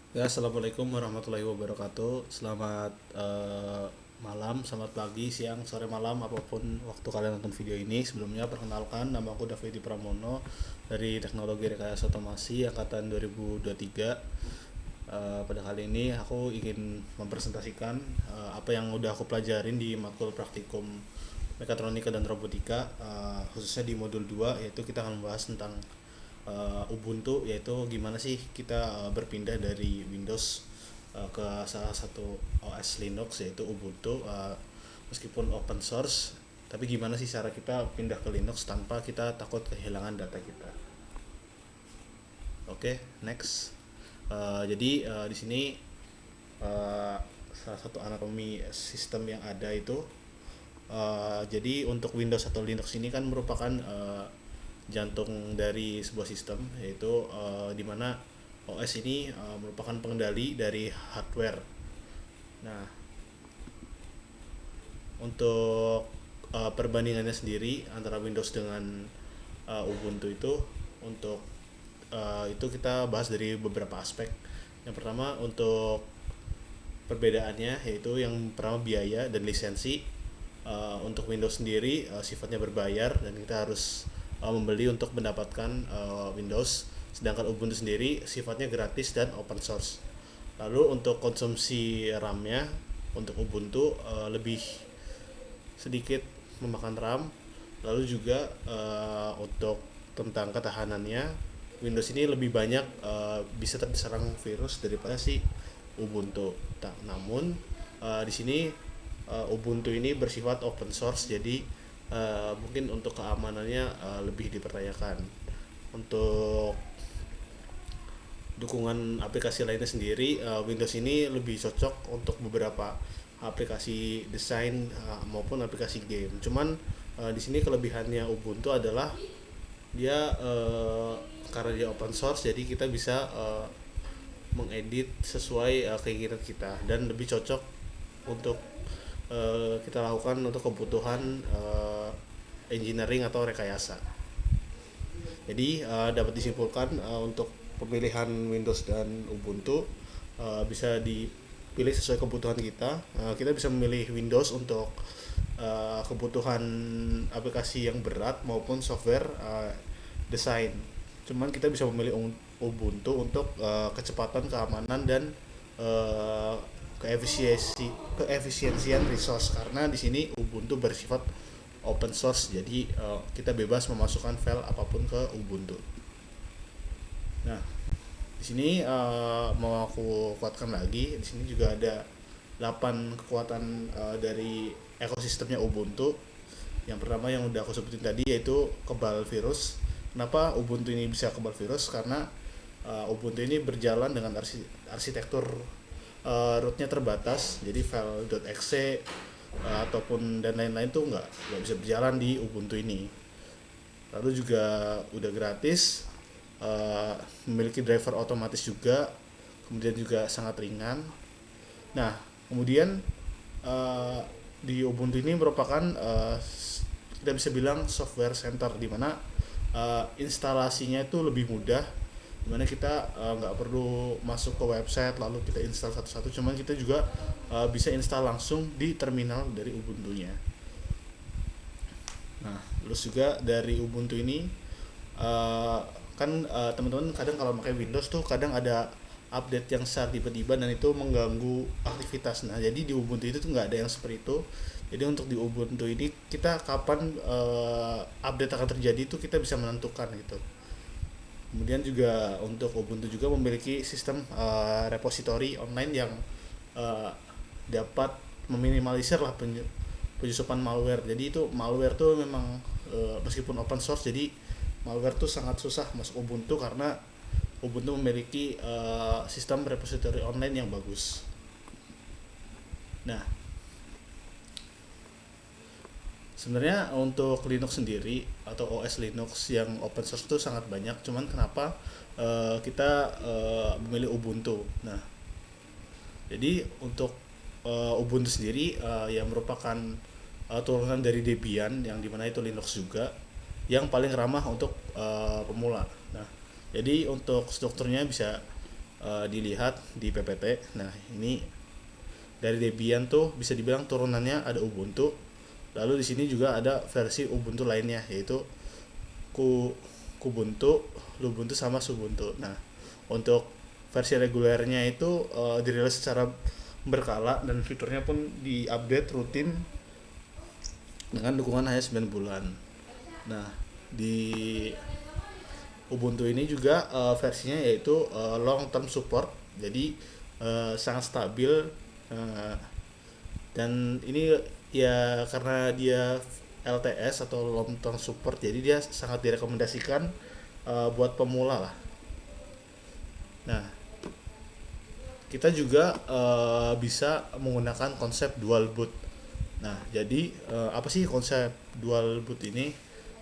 Ya, assalamualaikum warahmatullahi wabarakatuh. Selamat malam, selamat pagi, siang, sore, malam, apapun waktu kalian nonton video ini. Sebelumnya perkenalkan, nama aku Davidi Pramono dari Teknologi Rekayasa Otomasi angkatan 2023. Pada kali ini aku ingin mempresentasikan apa yang udah aku pelajarin di matkul praktikum mekatronika dan robotika, khususnya di modul 2, yaitu kita akan membahas tentang Ubuntu, yaitu gimana sih kita berpindah dari Windows ke salah satu OS Linux yaitu Ubuntu, meskipun open source, tapi gimana sih cara kita pindah ke Linux tanpa kita takut kehilangan data kita. Oke, next. Jadi di sini uh, salah satu anatomi sistem yang ada itu, jadi untuk Windows atau Linux ini kan merupakan jantung dari sebuah sistem, yaitu di mana OS ini merupakan pengendali dari hardware. Nah, untuk perbandingannya sendiri antara Windows dengan Ubuntu itu, untuk itu kita bahas dari beberapa aspek. Yang pertama untuk perbedaannya, yaitu yang pertama biaya dan lisensi. Untuk Windows sendiri sifatnya berbayar dan kita harus membeli untuk mendapatkan Windows, sedangkan Ubuntu sendiri sifatnya gratis dan open source. Lalu untuk konsumsi RAM-nya, untuk Ubuntu lebih sedikit memakan RAM. Lalu juga untuk tentang ketahanannya, Windows ini lebih banyak bisa terserang virus daripada si Ubuntu. Namun di sini Ubuntu ini bersifat open source, jadi mungkin untuk keamanannya lebih dipertanyakan. Untuk dukungan aplikasi lainnya sendiri, Windows ini lebih cocok untuk beberapa aplikasi desain maupun aplikasi game. Cuman di sini kelebihannya Ubuntu adalah dia karena dia open source, jadi kita bisa mengedit sesuai keinginan kita dan lebih cocok untuk kita lakukan untuk kebutuhan engineering atau rekayasa. Jadi dapat disimpulkan untuk pemilihan Windows dan Ubuntu bisa dipilih sesuai kebutuhan kita. Kita bisa memilih Windows untuk kebutuhan aplikasi yang berat maupun software desain. Cuman kita bisa memilih Ubuntu untuk kecepatan, keamanan, dan uh, keefisiensian resource, karena di sini Ubuntu bersifat open source, jadi kita bebas memasukkan file apapun ke Ubuntu. Nah, di sini mau aku kuatkan lagi, di sini juga ada 8 kekuatan dari ekosistemnya Ubuntu. Yang pertama yang udah aku sebutin tadi, yaitu kebal virus. Kenapa Ubuntu ini bisa kebal virus? Karena Ubuntu ini berjalan dengan arsitektur rootnya terbatas, jadi file.exe ataupun dan lain-lain tuh nggak bisa berjalan di Ubuntu ini. Lalu juga udah gratis, uh, memiliki driver otomatis juga, kemudian juga sangat ringan. Nah, kemudian uh, di Ubuntu ini merupakan kita bisa bilang software center, di mana instalasinya itu lebih mudah, dimana kita nggak perlu masuk ke website lalu kita install satu-satu, cuman kita juga bisa install langsung di terminal dari Ubuntunya. Nah, terus juga dari Ubuntu ini uh, kan teman-teman kadang kalau pakai Windows tuh kadang ada update yang besar tiba-tiba dan itu mengganggu aktivitas. Nah, jadi di Ubuntu itu tuh nggak ada yang seperti itu. Jadi untuk di Ubuntu ini kita kapan update akan terjadi itu kita bisa menentukan gitu. Kemudian juga untuk Ubuntu juga memiliki sistem repository online yang uh, dapat meminimalisir lah penyusupan malware. Jadi itu malware tuh memang meskipun open source, jadi malware tuh sangat susah masuk Ubuntu karena Ubuntu memiliki sistem repository online yang bagus. Nah, sebenarnya untuk Linux sendiri atau OS Linux yang open source itu sangat banyak. Cuman kenapa kita memilih Ubuntu? Nah, jadi untuk Ubuntu sendiri yang merupakan turunan dari Debian, yang dimana itu Linux juga, yang paling ramah untuk pemula. Nah, jadi untuk strukturnya bisa dilihat di PPT. Nah, ini dari Debian tuh bisa dibilang turunannya ada Ubuntu. Lalu di sini juga ada versi Ubuntu lainnya, yaitu Kubuntu, Lubuntu sama Subuntu. Nah, untuk versi regulernya itu dirilis secara berkala dan fiturnya pun diupdate rutin dengan dukungan hanya 9 bulan. Nah, di Ubuntu ini juga versinya yaitu long term support. Jadi sangat stabil, uh, dan ini ya karena dia LTS atau long term support, jadi dia sangat direkomendasikan buat pemula lah. Nah, kita juga bisa menggunakan konsep dual boot. Nah, jadi apa sih konsep dual boot ini?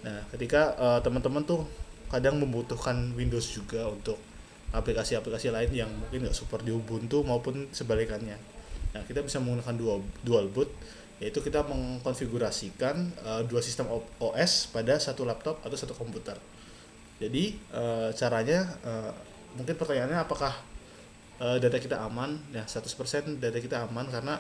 Nah, ketika teman-teman tuh kadang membutuhkan Windows juga untuk aplikasi-aplikasi lain yang mungkin nggak support di Ubuntu maupun sebalikannya. Nah, kita bisa menggunakan dual boot, yaitu kita mengkonfigurasikan dua sistem OS pada satu laptop atau satu komputer. Jadi caranya, mungkin pertanyaannya apakah data kita aman? Ya, 100% data kita aman karena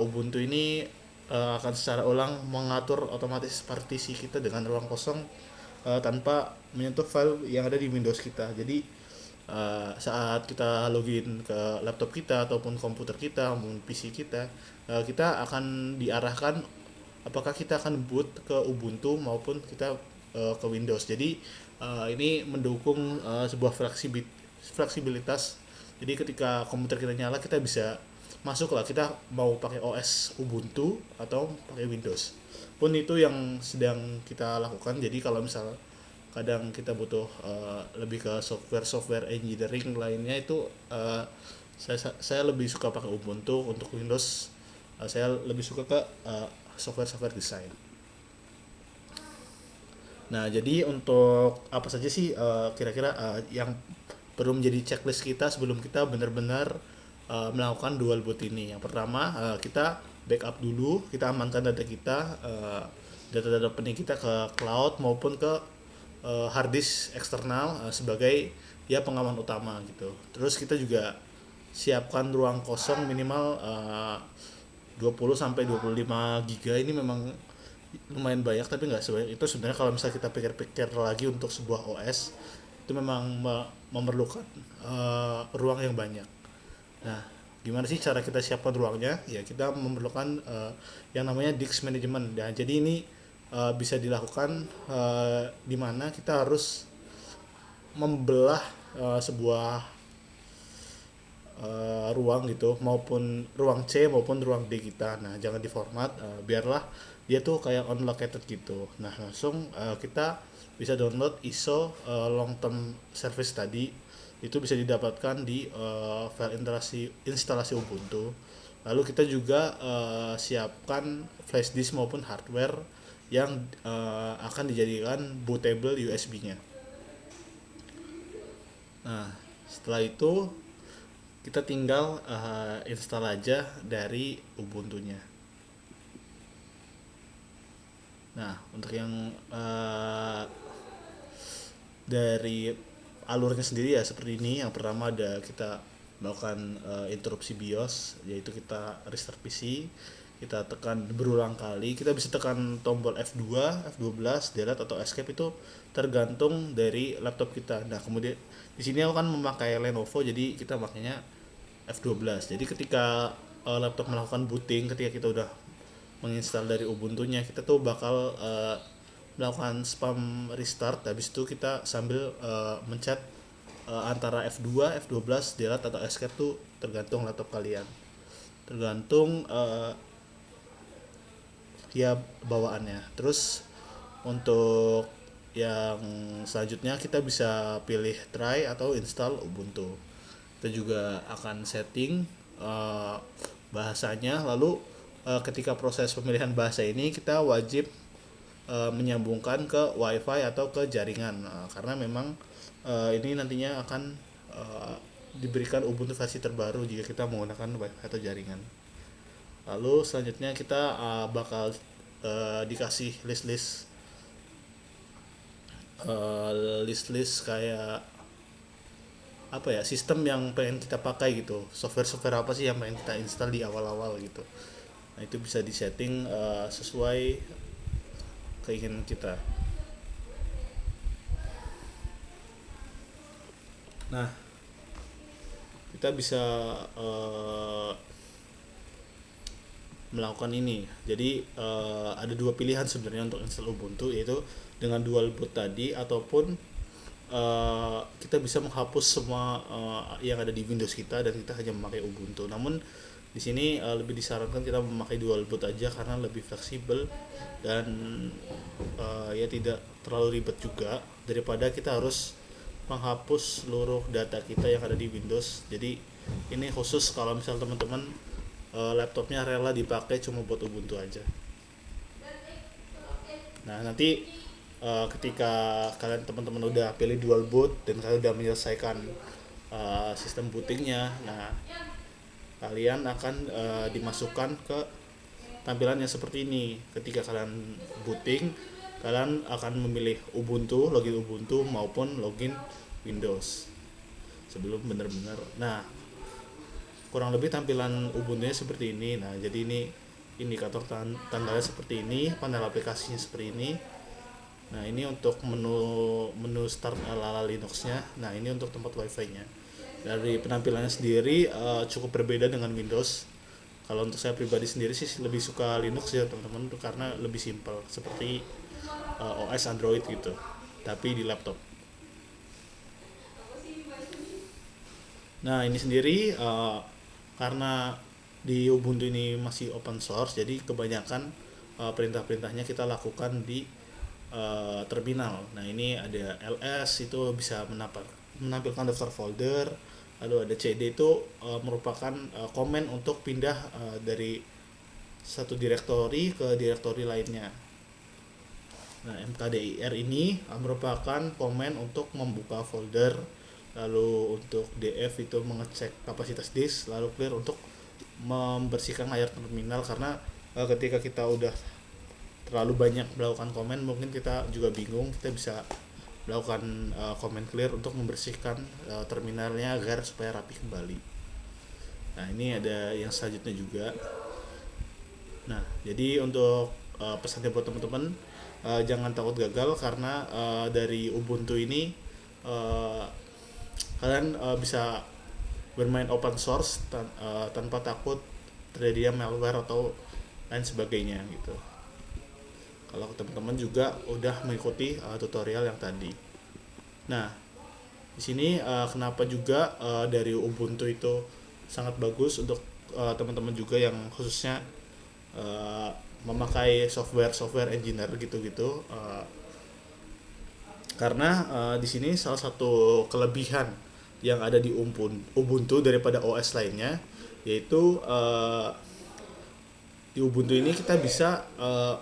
Ubuntu ini akan secara ulang mengatur otomatis partisi kita dengan ruang kosong tanpa menyentuh file yang ada di Windows kita. Jadi saat kita login ke laptop kita ataupun komputer kita maupun PC kita, kita akan diarahkan apakah kita akan boot ke Ubuntu maupun kita ke Windows. Jadi ini mendukung sebuah fleksibilitas. Jadi ketika komputer kita nyala, kita bisa masuk lah, kita mau pakai OS Ubuntu atau pakai Windows pun itu yang sedang kita lakukan. Jadi kalau misal kadang kita butuh lebih ke software engineering lainnya, itu saya lebih suka pakai Ubuntu. Untuk Windows saya lebih suka ke software design. Nah, jadi untuk apa saja sih kira-kira yang perlu menjadi checklist kita sebelum kita benar-benar melakukan dual boot ini? Yang pertama, kita backup dulu, kita amankan data kita, data-data penting kita ke cloud maupun ke hard disk eksternal sebagai ya pengaman utama gitu. Terus kita juga siapkan ruang kosong minimal 20 sampai 25 giga. Ini memang lumayan banyak tapi nggak sebanyak itu sebenarnya. Kalau misalnya kita pikir-pikir lagi, untuk sebuah OS itu memang memerlukan ruang yang banyak. Nah, gimana sih cara kita siapkan ruangnya? Ya, kita memerlukan yang namanya disk management. Nah, jadi ini bisa dilakukan di mana kita harus membelah sebuah ruang gitu, maupun ruang C maupun ruang D kita. Nah, jangan diformat, biarlah dia tuh kayak unlocated gitu. Nah, langsung kita bisa download ISO long term service tadi. Itu bisa didapatkan di file instalasi Ubuntu. Lalu kita juga siapkan flash disk maupun hardware yang akan dijadikan bootable USB-nya. Nah, setelah itu kita tinggal install aja dari Ubuntu-nya. Nah, untuk yang dari alurnya sendiri ya seperti ini. Yang pertama ada kita melakukan interupsi BIOS, yaitu kita restart PC. Kita tekan berulang kali, kita bisa tekan tombol F2, F12, delete atau escape, itu tergantung dari laptop kita. Nah, kemudian di sini aku kan memakai Lenovo, jadi kita makanya F12. Jadi ketika laptop melakukan booting, ketika kita udah menginstal dari Ubuntu-nya, kita tuh bakal melakukan spam restart. Habis itu kita sambil mencet antara F2, F12, delete atau escape, tuh tergantung laptop kalian. Tergantung ya bawaannya. Terus untuk yang selanjutnya kita bisa pilih try atau install Ubuntu. Kita juga akan setting bahasanya. Lalu ketika proses pemilihan bahasa ini kita wajib menyambungkan ke WiFi atau ke jaringan, karena memang ini nantinya akan diberikan Ubuntu versi terbaru jika kita menggunakan WiFi atau jaringan. Lalu selanjutnya kita bakal dikasih list-list kayak apa ya, sistem yang pengen kita pakai gitu, software apa sih yang pengen kita install di awal-awal gitu. Nah itu bisa disetting sesuai keinginan kita. Nah kita bisa melakukan ini. Jadi ada dua pilihan sebenarnya untuk install Ubuntu, yaitu dengan dual boot tadi, ataupun kita bisa menghapus semua yang ada di Windows kita dan kita hanya memakai Ubuntu. Namun di sini lebih disarankan kita memakai dual boot aja karena lebih fleksibel dan ya tidak terlalu ribet juga daripada kita harus menghapus seluruh data kita yang ada di Windows. Jadi ini khusus kalau misal teman-teman laptopnya rela dipakai cuma buat Ubuntu aja. Nah nanti ketika kalian teman-teman udah pilih dual boot dan kalian udah menyelesaikan sistem bootingnya, nah kalian akan dimasukkan ke tampilannya seperti ini. Ketika kalian booting, kalian akan memilih Ubuntu, login Ubuntu maupun login Windows sebelum benar-benar. Nah kurang lebih tampilan Ubuntu-nya seperti ini. Nah jadi ini indikator tandanya seperti ini, panel aplikasinya seperti ini. Nah ini untuk menu start ala Linux-nya. Nah ini untuk tempat wifi-nya. Dari penampilannya sendiri cukup berbeda dengan Windows. Kalau untuk saya pribadi sendiri sih lebih suka Linux ya teman-teman, karena lebih simpel seperti OS Android gitu, tapi di laptop. Nah ini sendiri karena di Ubuntu ini masih open source, jadi kebanyakan perintah-perintahnya kita lakukan di terminal. Nah ini ada ls, itu bisa menampilkan daftar folder. Lalu ada cd, itu merupakan komen untuk pindah dari satu direktori ke direktori lainnya. Nah mkdir ini merupakan komen untuk membuka folder. Lalu untuk df itu mengecek kapasitas disk. Lalu clear untuk membersihkan layar terminal, karena ketika kita udah terlalu banyak melakukan komen mungkin kita juga bingung. Kita bisa melakukan comment clear untuk membersihkan terminalnya agar supaya rapi kembali. Nah ini ada yang selanjutnya juga. Nah jadi untuk pesannya buat teman-teman, jangan takut gagal, karena dari Ubuntu ini kalian bisa bermain open source tanpa takut terjadinya malware atau lain sebagainya gitu. Kalau teman-teman juga udah mengikuti tutorial yang tadi. Nah, di sini kenapa juga dari Ubuntu itu sangat bagus untuk teman-teman juga yang khususnya memakai software engineer gitu-gitu. Karena di sini salah satu kelebihan yang ada di Ubuntu daripada OS lainnya, yaitu di Ubuntu ini kita bisa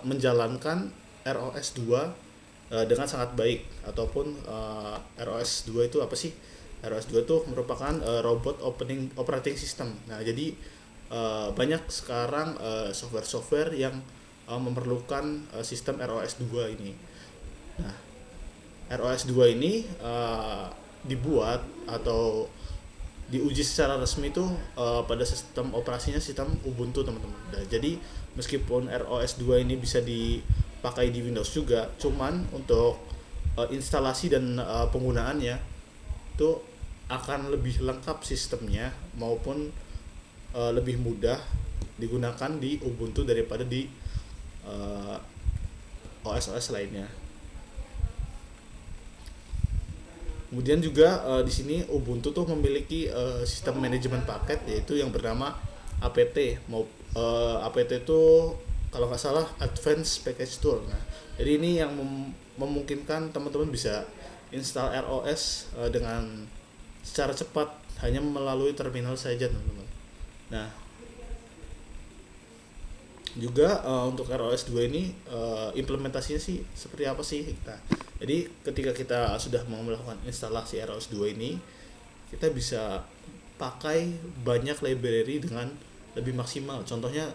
menjalankan ROS 2 dengan sangat baik. Ataupun ROS 2 itu apa sih? ROS 2 itu merupakan robot operating system. Nah jadi banyak sekarang software yang memerlukan sistem ROS 2 ini. Nah ROS 2 ini dibuat atau diuji secara resmi itu pada sistem operasinya sistem Ubuntu teman-teman. Nah, jadi meskipun ROS 2 ini bisa dipakai di Windows juga, cuman untuk instalasi dan penggunaannya itu akan lebih lengkap sistemnya maupun lebih mudah digunakan di Ubuntu daripada di OS lainnya. Kemudian juga di sini Ubuntu tuh memiliki sistem manajemen paket, yaitu yang bernama APT. APT itu kalau nggak salah Advanced Package Tool. Nah, jadi ini yang memungkinkan teman-teman bisa install ROS dengan secara cepat hanya melalui terminal saja, teman-teman. Nah, juga untuk ROS 2 ini implementasinya sih seperti apa sih? Nah, jadi ketika kita sudah mau melakukan instalasi ROS 2 ini, kita bisa pakai banyak library dengan lebih maksimal. Contohnya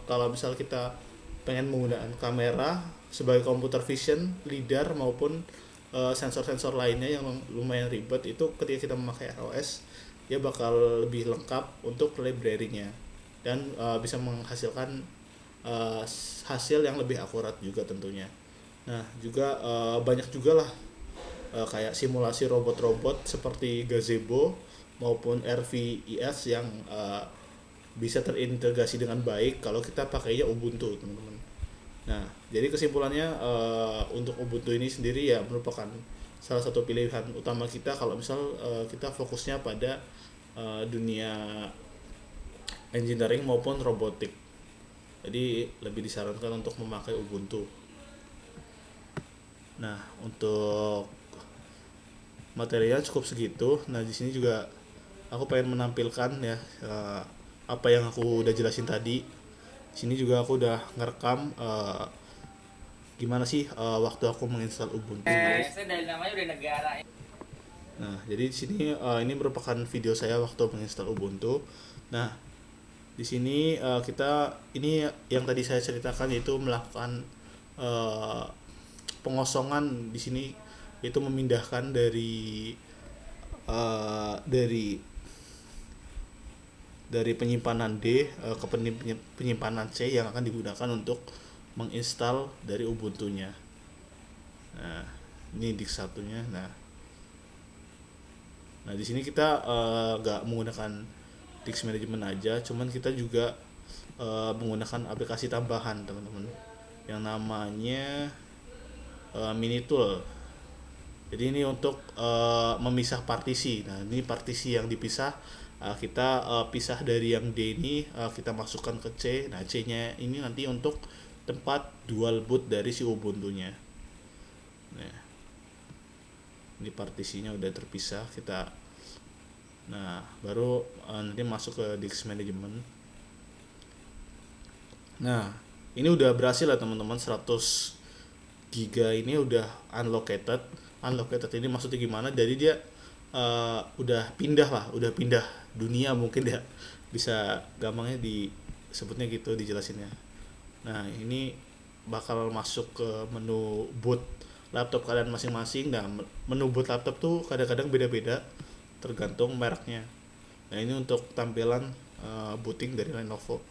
kalau misal kita pengen menggunakan kamera sebagai computer vision, LiDAR maupun sensor-sensor lainnya yang lumayan ribet, itu ketika kita memakai iOS dia bakal lebih lengkap untuk library-nya, dan bisa menghasilkan uh, hasil yang lebih akurat juga tentunya. Nah juga banyak juga lah kayak simulasi robot-robot seperti gazebo maupun RVIS yang bisa terintegrasi dengan baik kalau kita pakainya Ubuntu, teman-teman. Nah, jadi kesimpulannya untuk Ubuntu ini sendiri ya merupakan salah satu pilihan utama kita kalau misal kita fokusnya pada dunia engineering maupun robotik. Jadi lebih disarankan untuk memakai Ubuntu. Nah, untuk material cukup segitu. Nah, di sini juga aku pengen menampilkan ya apa yang aku udah jelasin tadi. Di sini juga aku udah ngerekam gimana sih waktu aku menginstal Ubuntu. Dari namanya udah negara. Nah, jadi di sini ini merupakan video saya waktu menginstal Ubuntu. Nah, di sini kita ini yang tadi saya ceritakan, yaitu melakukan uh, pengosongan di sini, yaitu memindahkan uh, dari dari penyimpanan D ke penyimpanan C yang akan digunakan untuk menginstal dari Ubuntu-nya. Nah, ini disk satunya. Nah, di sini kita nggak menggunakan disk management aja, cuman kita juga menggunakan aplikasi tambahan, teman-teman, yang namanya Mini Tool. Jadi ini untuk memisah partisi. Nah, ini partisi yang dipisah, kita pisah dari yang D ini, kita masukkan ke C. Nah, C-nya ini nanti untuk tempat dual boot dari si Ubuntu-nya. Nah, ini partisinya udah terpisah, kita baru nanti masuk ke disk management. Nah, ini udah berhasil lah teman-teman, 100 giga ini udah unlocated ini maksudnya gimana, jadi dia udah pindah dunia mungkin ya, bisa gampangnya disebutnya gitu, dijelasinnya. Nah, ini bakal masuk ke menu boot laptop kalian masing-masing. Nah, menu boot laptop tuh kadang-kadang beda-beda tergantung mereknya. Nah, ini untuk tampilan booting dari Lenovo.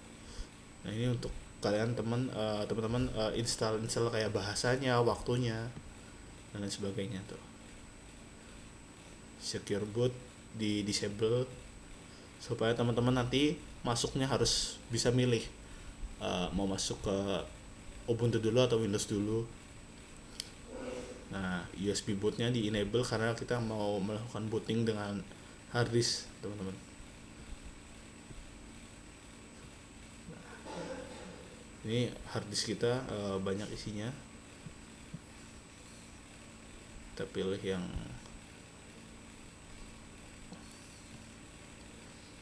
Nah, ini untuk kalian teman-teman install kayak bahasanya, waktunya, dan lain sebagainya tuh. Secure boot di disable supaya teman-teman nanti masuknya harus bisa milih mau masuk ke Ubuntu dulu atau Windows dulu. Nah, USB bootnya di enable karena kita mau melakukan booting dengan hard disk, teman-teman. Ini hard disk kita banyak isinya. Kita pilih yang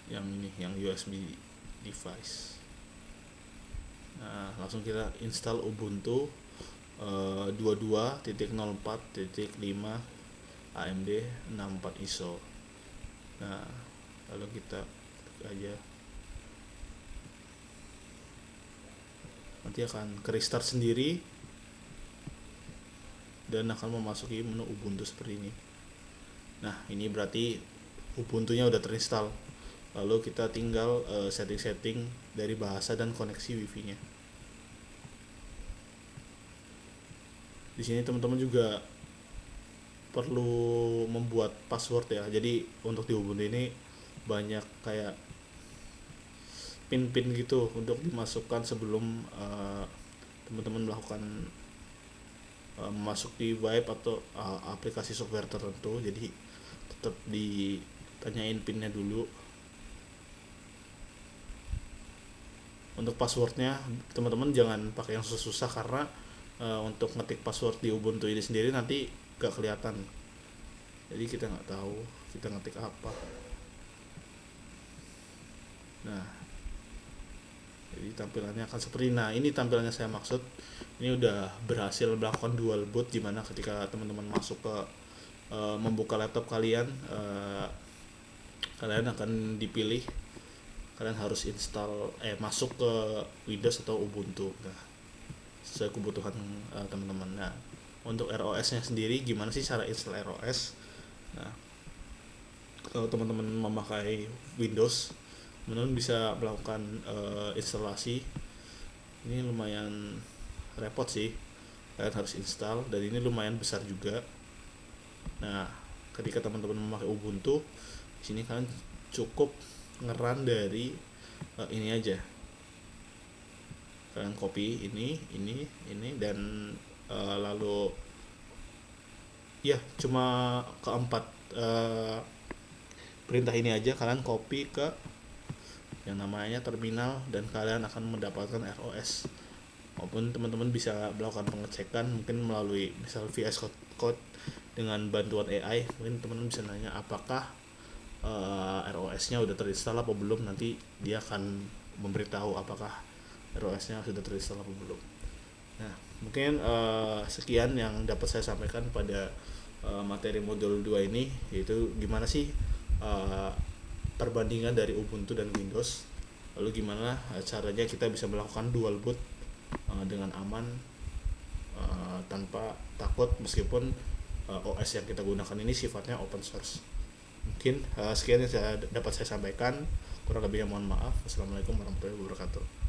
ini, yang USB device. Nah, langsung kita install Ubuntu 22.04.5 AMD 64 ISO. Nah, lalu kita klik aja, nanti akan ke restart sendiri dan akan memasuki menu Ubuntu seperti ini. Nah, ini berarti Ubuntunya udah terinstall. Lalu kita tinggal setting-setting dari bahasa dan koneksi wifi-nya. Di sini teman-teman juga perlu membuat password ya. Jadi untuk di Ubuntu ini banyak kayak pin-pin gitu untuk dimasukkan sebelum teman-teman melakukan masuk di web atau aplikasi software tertentu. Jadi tetap ditanyain pinnya dulu. Untuk passwordnya teman-teman jangan pakai yang susah-susah, karena untuk ngetik password di Ubuntu ini sendiri nanti gak kelihatan, jadi kita nggak tahu kita ngetik apa. Nah, jadi tampilannya akan seperti ini tampilannya saya maksud. Ini udah berhasil melakukan dual boot, dimana ketika teman-teman masuk ke membuka laptop kalian, kalian akan dipilih, kalian harus install masuk ke Windows atau Ubuntu. Nah, sesuai kebutuhan teman-teman. Nah, untuk ROS-nya sendiri, gimana sih cara install ROS. Nah, kalau teman-teman memakai Windows, teman-teman bisa melakukan instalasi. Ini lumayan repot sih, kalian harus install, dan ini lumayan besar juga. Nah, ketika teman-teman memakai Ubuntu, di sini kalian cukup ngeran dari ini aja. Kalian copy ini, dan lalu ya cuma keempat perintah ini aja kalian copy ke yang namanya terminal, dan kalian akan mendapatkan ROS. Maupun teman-teman bisa melakukan pengecekan mungkin melalui misal VS Code dengan bantuan AI. Mungkin teman-teman bisa nanya apakah ROS-nya udah terinstall apa belum. Nanti dia akan memberitahu apakah ROS-nya sudah terinstall apa belum. Nah, mungkin sekian yang dapat saya sampaikan pada materi modul 2 ini, yaitu gimana sih perbandingan dari Ubuntu dan Windows, lalu gimana caranya kita bisa melakukan dual boot dengan aman, tanpa takut, meskipun OS yang kita gunakan ini sifatnya open source. Mungkin sekian yang dapat saya sampaikan, kurang lebihnya mohon maaf. Wassalamualaikum warahmatullahi wabarakatuh.